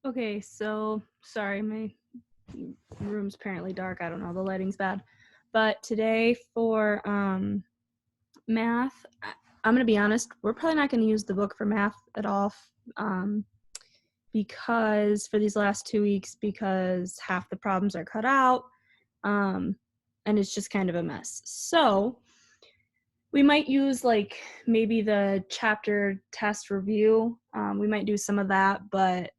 Okay, so sorry, my room's apparently dark. I don't know, the lighting's bad. But today for math, I'm gonna be honest, we're probably not gonna use the book for math at all, um, because for these last 2 weeks, because half the problems are cut out, um, and it's just kind of a mess. So we might use like maybe the chapter test review. We might do some of that, but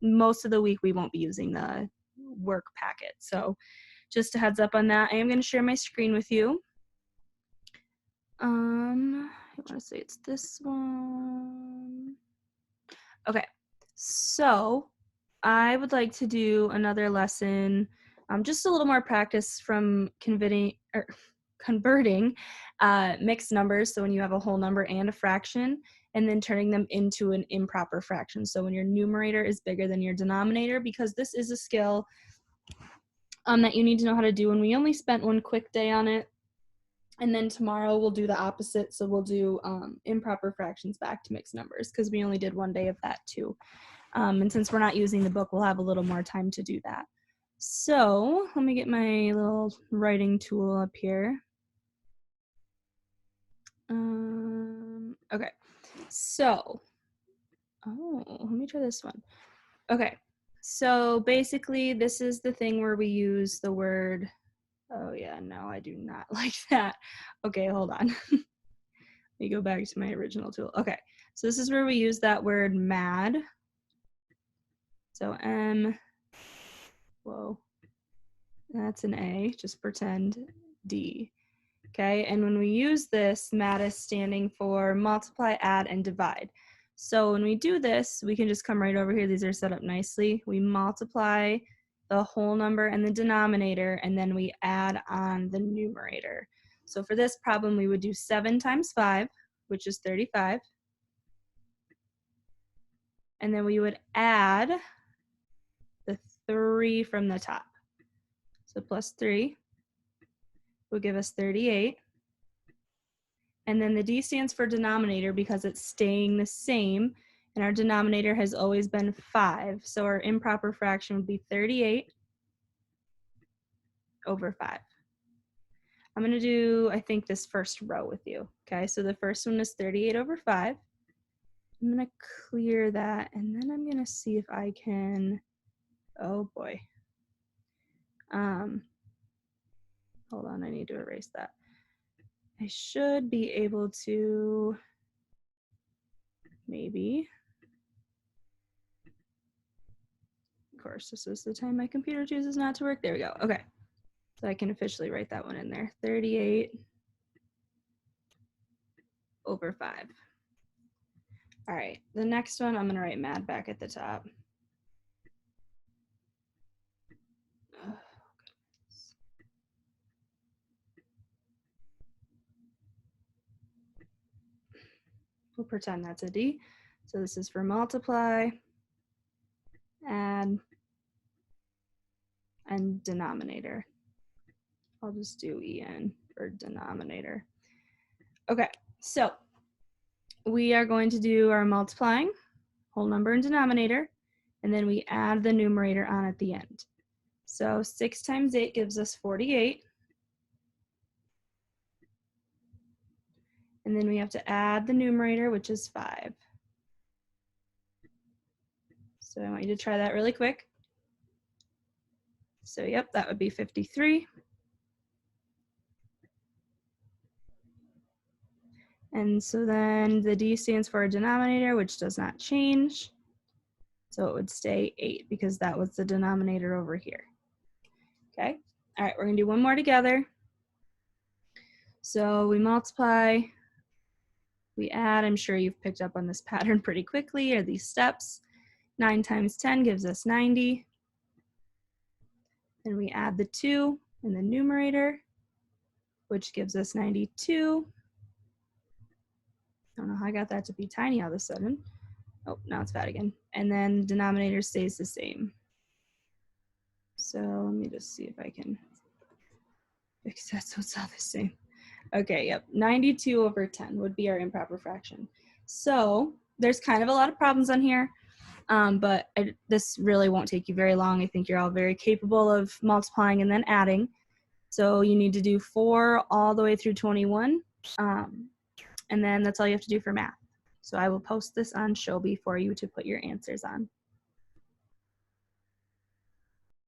most of the week we won't be using the work packet. So just a heads up on that. I am going to share my screen with you. I want to say it's this one. Okay, so I would like to do another lesson, just a little more practice from converting mixed numbers. So when you have a whole number and a fraction, and then turning them into an improper fraction. So when your numerator is bigger than your denominator, because this is a skill that you need to know how to do. And we only spent one quick day on it. And then tomorrow we'll do the opposite. So we'll do improper fractions back to mixed numbers because we only did one day of that too. And since we're not using the book, we'll have a little more time to do that. So let me get my little writing tool up here. Okay, so, let me try this one. Okay, so basically this is the thing where we use the word, oh yeah, no, I do not like that. Okay, hold on. Let me go back to my original tool. Okay, so this is where we use that word mad. So whoa, that's an A, just pretend D. Okay, and when we use this, MAD is standing for multiply, add, and divide. So when we do this, we can just come right over here. These are set up nicely. We multiply the whole number and the denominator, and then we add on the numerator. So for this problem, we would do 7 times 5, which is 35. And then we would add the 3 from the top. So plus 3 will give us 38. And then the D stands for denominator because it's staying the same, and our denominator has always been 5. So our improper fraction would be 38 over 5. I'm going to do, I think, this first row with you. Okay, so the first one is 38 over 5. I'm going to clear that, and then I'm going to see if I can, oh boy. Hold on, I need to erase that. I should be able to, maybe. Of course, this is the time my computer chooses not to work. There we go. Okay. So I can officially write that one in there. 38 over 5. All right, the next one, I'm going to write mad back at the top. Oh, we'll pretend that's a D. So this is for multiply, add, and denominator. I'll just do EN for denominator. Okay, so we are going to do our multiplying, whole number and denominator, and then we add the numerator on at the end. So 6 times 8 gives us 48. And then we have to add the numerator, which is 5. So I want you to try that really quick. So yep, that would be 53. And so then the D stands for a denominator, which does not change. So it would stay 8 because that was the denominator over here. Okay, all right, we're gonna do one more together. So we multiply, we add, I'm sure you've picked up on this pattern pretty quickly, or these steps. 9 times 10 gives us 90. Then we add the 2 in the numerator, which gives us 92. I don't know how I got that to be tiny all of a sudden. Oh, now it's fat again. And then denominator stays the same. So let me just see if I can fix that so it's all the same. Okay, yep, 92 over 10 would be our improper fraction. So there's kind of a lot of problems on here. But this really won't take you very long. I think you're all very capable of multiplying and then adding. So you need to do 4 all the way through 21, and then that's all you have to do for math. So I will post this on Shobi for you to put your answers on.